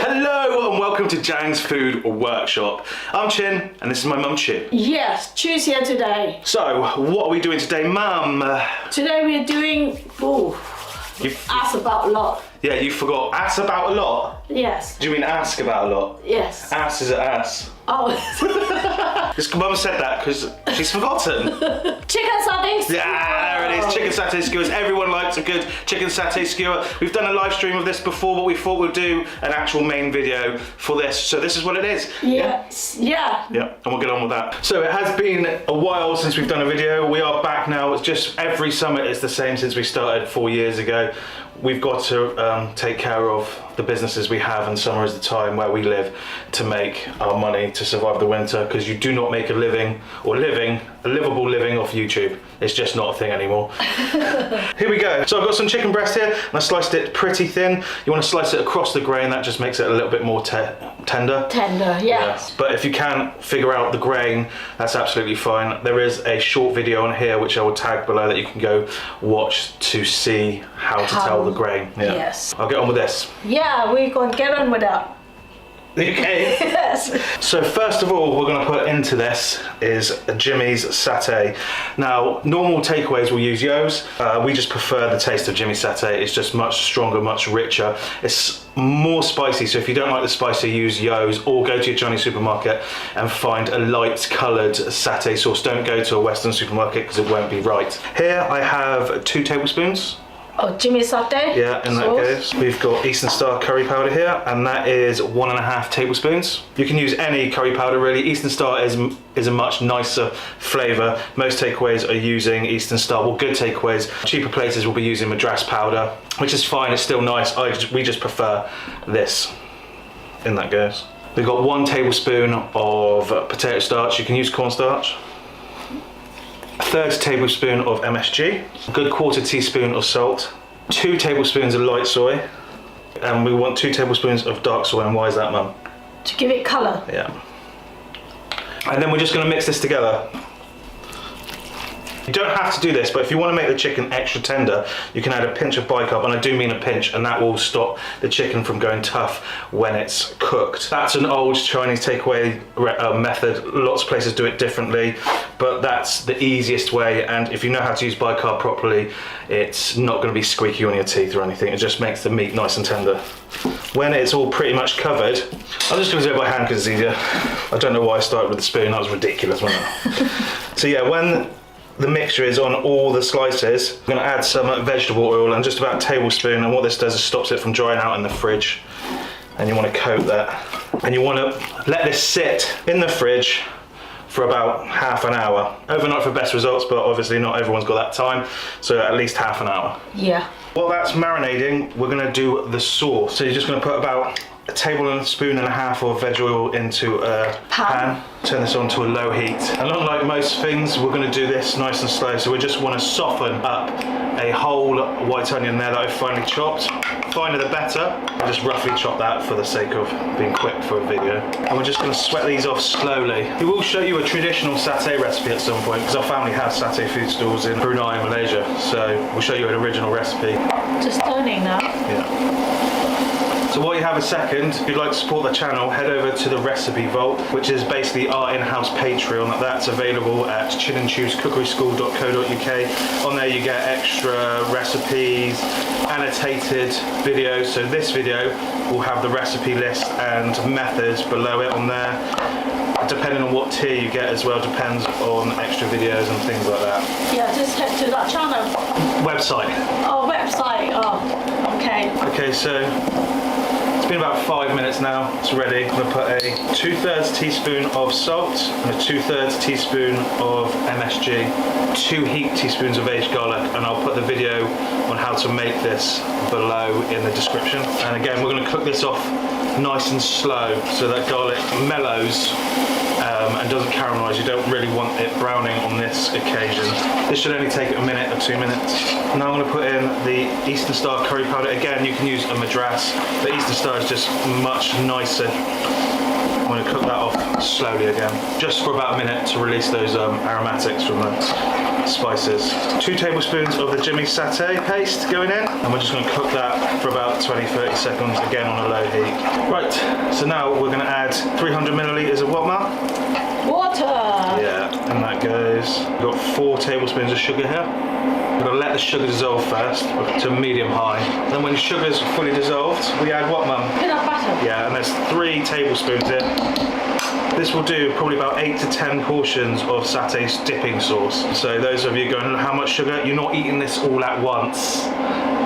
Hello and welcome to Jang's Food Workshop. I'm Chin and this is my mum Chin. Yes, Chu's here today. So, what are we doing today, mum? Today we're doing, ask about a lot. Yeah, you forgot. Ask about a lot? Yes. Do you mean ask about a lot? Yes. Ass is an ass. Oh. This mum said that because she's forgotten. Chicken satay. Yeah, there it is. Chicken satay skewers. Everyone likes a good chicken satay skewer. We've done a live stream of this before, but we thought we'd do an actual main video for this. So this is what it is. Yes. Yeah. Yeah, and we'll get on with that. So it has been a while since we've done a video. We are back now. It's just every summer is the same since we started 4 years ago. We've got to take care of the businesses we have, and summer is the time where we live to make our money to survive the winter, because you do not make a living or a livable living off YouTube. It's just not a thing anymore. Here we go. So I've got some chicken breast here and I sliced it pretty thin. You want to slice it across the grain, that just makes it a little bit more tender. Tender, yes. But if you can't figure out the grain, that's absolutely fine. There is a short video on here which I will tag below that you can go watch to see how to tell the grain. Yeah. Yes. I'll get on with this. Yeah, we're going to get on with that. Okay. Yes. So first of all, we're going to put into this is Jimmy's Satay. Now, normal takeaways will use yos. We just prefer the taste of Jimmy's Satay. It's just much stronger, much richer. It's more spicy, so if you don't like the spicy, use yos, or go to your Chinese supermarket and find a light coloured satay sauce. Don't go to a Western supermarket because it won't be right. Here I have 2 tablespoons. Oh, Jimmy's Satay? Yeah, in that goes. We've got Eastern Star curry powder here, and that is 1.5 tablespoons. You can use any curry powder really. Eastern Star is a much nicer flavour. Most takeaways are using Eastern Star. Well, good takeaways. Cheaper places will be using Madras powder, which is fine, it's still nice. We just prefer this. In that goes. We've got 1 tablespoon of potato starch. You can use cornstarch. 1/3 tablespoon of MSG, a good 1/4 teaspoon of salt, 2 tablespoons of light soy, and we want 2 tablespoons of dark soy. And why is that, Mum? To give it colour. Yeah. And then we're just going to mix this together. You don't have to do this, but if you want to make the chicken extra tender, you can add a pinch of bicarb, and I do mean a pinch, and that will stop the chicken from going tough when it's cooked. That's an old Chinese takeaway method. Lots of places do it differently, but that's the easiest way, and if you know how to use bicarb properly, it's not going to be squeaky on your teeth or anything. It just makes the meat nice and tender. When it's all pretty much covered, I'm just going to do it by hand because it's easier. I don't know why I started with the spoon, that was ridiculous, wasn't it? So yeah, when the mixture is on all the slices, I'm going to add some vegetable oil and just about a tablespoon, and what this does is stops it from drying out in the fridge. And you want to coat that. And you want to let this sit in the fridge for about half an hour. Overnight for best results, but obviously not everyone's got that time, so at least half an hour. Yeah. While that's marinating, we're going to do the sauce. So you're just going to put about a tablespoon and a half of veg oil into a pan. Turn this on to a low heat. And unlike most things, we're going to do this nice and slow. So we just want to soften up a whole white onion there that I've finely chopped. Finer the better. I just roughly chop that for the sake of being quick for a video. And we're just going to sweat these off slowly. We will show you a traditional satay recipe at some point, because our family has satay food stalls in Brunei and Malaysia. So we'll show you an original recipe. Just turning now. Yeah. So while you have a second, if you'd like to support the channel, head over to the Recipe Vault, which is basically our in-house Patreon. That's available at chinandchewscookeryschool.co.uk. On there you get extra recipes, annotated videos. So this video will have the recipe list and methods below it on there. Depending on what tier you get as well, depends on extra videos and things like that. Yeah, just head to that channel. Website. Oh, website. Oh, okay. Okay, so it's been about 5 minutes now. It's ready. I'm going to put a 2/3 teaspoon of salt and a 2/3 teaspoon of MSG, 2 heaped teaspoons of aged garlic, and I'll put the video on how to make this below in the description. And again, we're going to cook this off nice and slow so that garlic mellows and doesn't caramelise. You don't really want it browning on this occasion. This should only take a minute or 2 minutes. Now I'm going to put in the Eastern Star curry powder. Again, you can use a Madras, but Eastern Star is just much nicer. I'm going to cook that off slowly again, just for about a minute to release those aromatics from the spices. 2 tablespoons of the Jimmy Satay paste going in, and we're just going to cook that for about 20-30 seconds, again on a low heat. Right, so now we're going to add 300 millilitres of what, Mel? Water. Yeah, and that goes. We've got 4 tablespoons of sugar here. We're going to let the sugar dissolve first to medium-high. Then when the sugar's fully dissolved, we add what, Mum? Peanut butter. Yeah, and there's 3 tablespoons here. This will do probably about 8 to 10 portions of Satay's dipping sauce. So those of you going, how much sugar? You're not eating this all at once,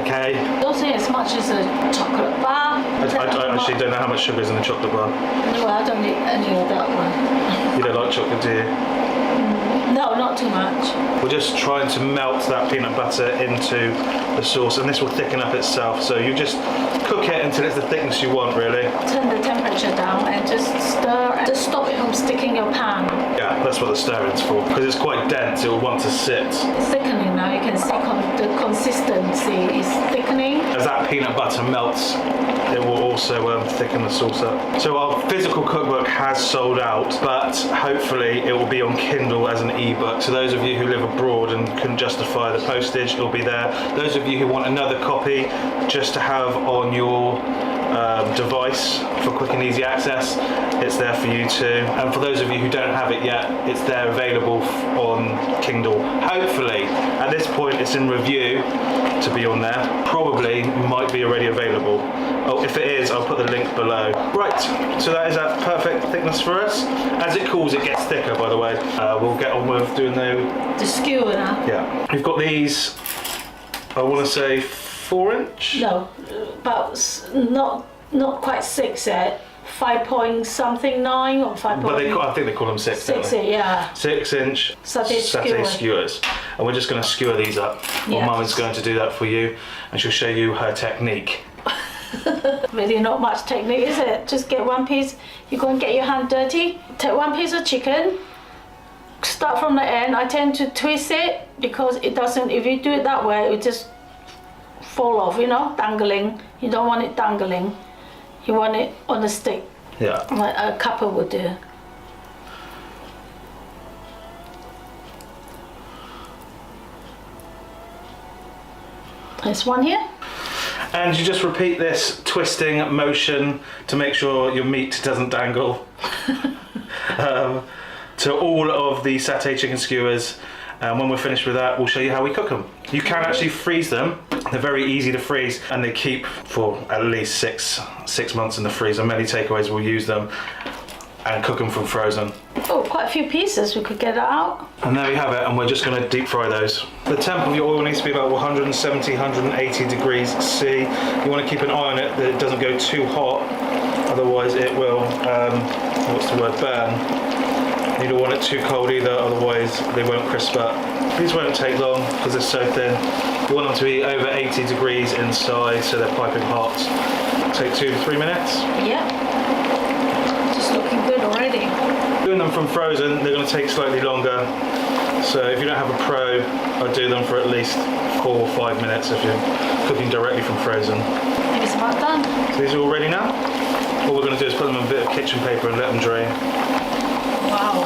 okay? Don't say as much as a chocolate bar. I actually don't know how much sugar is in the chocolate bar. No, I don't eat any of that one. You don't like chocolate, do you? No, not too much. We're just trying to melt that peanut butter into the sauce, and this will thicken up itself. So you just cook it until it's the thickness you want, really. Turn the temperature down and just stir and just stop it from sticking your pan. Yeah, that's what the stirring's for. Because it's quite dense, it will want to sit. It's thickening now. You can see the consistency is thickening. As that peanut butter melts, it will also thicken the sauce up. So our physical cookbook has sold out, but hopefully it will be on Kindle as an ebook. So those of you who live abroad and can justify the postage, it'll be there. Those of you who want another copy just to have on your device for quick and easy access, it's there for you too. And for those of you who don't have it yet, it's there available on Kindle. Hopefully, at this point it's in review to be on there. Probably might be already available. Oh, if it is, I'll put the link below. Right, so that is at perfect thickness for us. As it cools, it gets thicker, by the way. We'll get on with doing the skewer now. Yeah, we've got these, I want to say 4-inch? No, about not quite 6 yet. 5.9 or 5. But I think they call them 6. 6, yeah. 6-inch Satay skewers. And we're just going to skewer these up. Well, Yes. Mum is going to do that for you, and she'll show you her technique. Really not much technique, is it? Just get one piece. You go and get your hand dirty. Take one piece of chicken. Start from the end. I tend to twist it because it doesn't. If you do it that way, it will just fall off. You know, dangling. You don't want it dangling. You want it on a stick. Yeah. Like a couple would do. There's one here. And you just repeat this twisting motion to make sure your meat doesn't dangle to all of the Satay chicken skewers. And when we're finished with that, we'll show you how we cook them. You can actually freeze them. They're very easy to freeze, and they keep for at least six months in the freezer. Many takeaways will use them and cook them from frozen. Oh, quite a few pieces. We could get it out. And there we have it, and we're just going to deep fry those. The temp of your oil needs to be about 170, 180 degrees C. You want to keep an eye on it that it doesn't go too hot, otherwise it will, burn. You don't want it too cold either, otherwise they won't crisp up. These won't take long because they're so thin. You want them to be over 80 degrees inside, so they're piping hot. Take 2 to 3 minutes. Yeah. Just looking good already. Doing them from frozen, they're going to take slightly longer. So if you don't have a pro, I'd do them for at least 4 or 5 minutes if you're cooking directly from frozen. I think it's about done. So these are all ready now. All we're going to do is put them in a bit of kitchen paper and let them drain. Wow.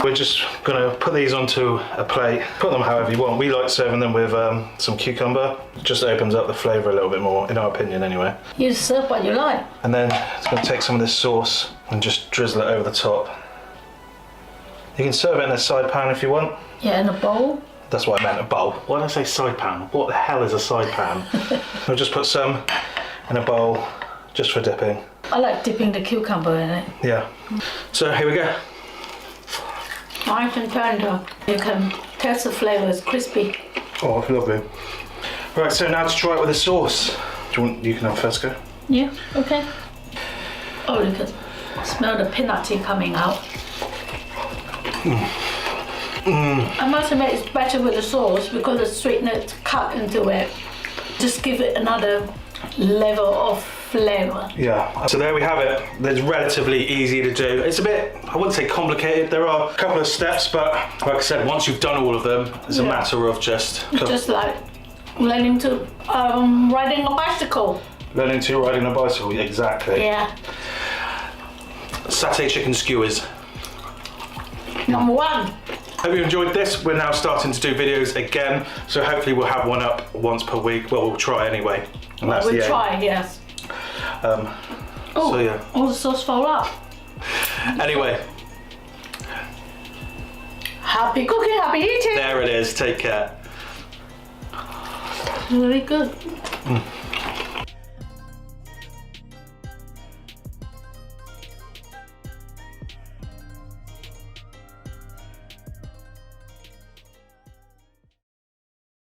We're just going to put these onto a plate. Put them however you want. We like serving them with some cucumber. It just opens up the flavour a little bit more, in our opinion anyway. You serve what you like. And then it's going to take some of this sauce and just drizzle it over the top. You can serve it in a side pan if you want. Yeah, in a bowl. That's what I meant, a bowl. Why did I say side pan? What the hell is a side pan? I'll just put some in a bowl just for dipping. I like dipping the cucumber in it. Yeah. So here we go. Nice and tender. You can taste the flavour, it's crispy. Oh, it's lovely. Right, so now to try it with the sauce. You can have first go. Yeah, okay. Oh, you can smell the peanutty coming out. I must admit it's better with the sauce because the sweetness cut into it. Just give it another level of flavour. Yeah, so there we have it. It's relatively easy to do. It's a bit, I wouldn't say complicated. There are a couple of steps, but like I said, once you've done all of them, it's a matter of just like learning to riding a bicycle. Learning to ride on a bicycle, exactly. Yeah. Satay chicken skewers. Number one. Hope you enjoyed this. We're now starting to do videos again, so hopefully we'll have one up once per week. Well, we'll try anyway. And that's We'll the aim. try, yes. So yeah. All the sauce fall up. Anyway, Happy cooking, happy eating. there it is. Take care. Really good.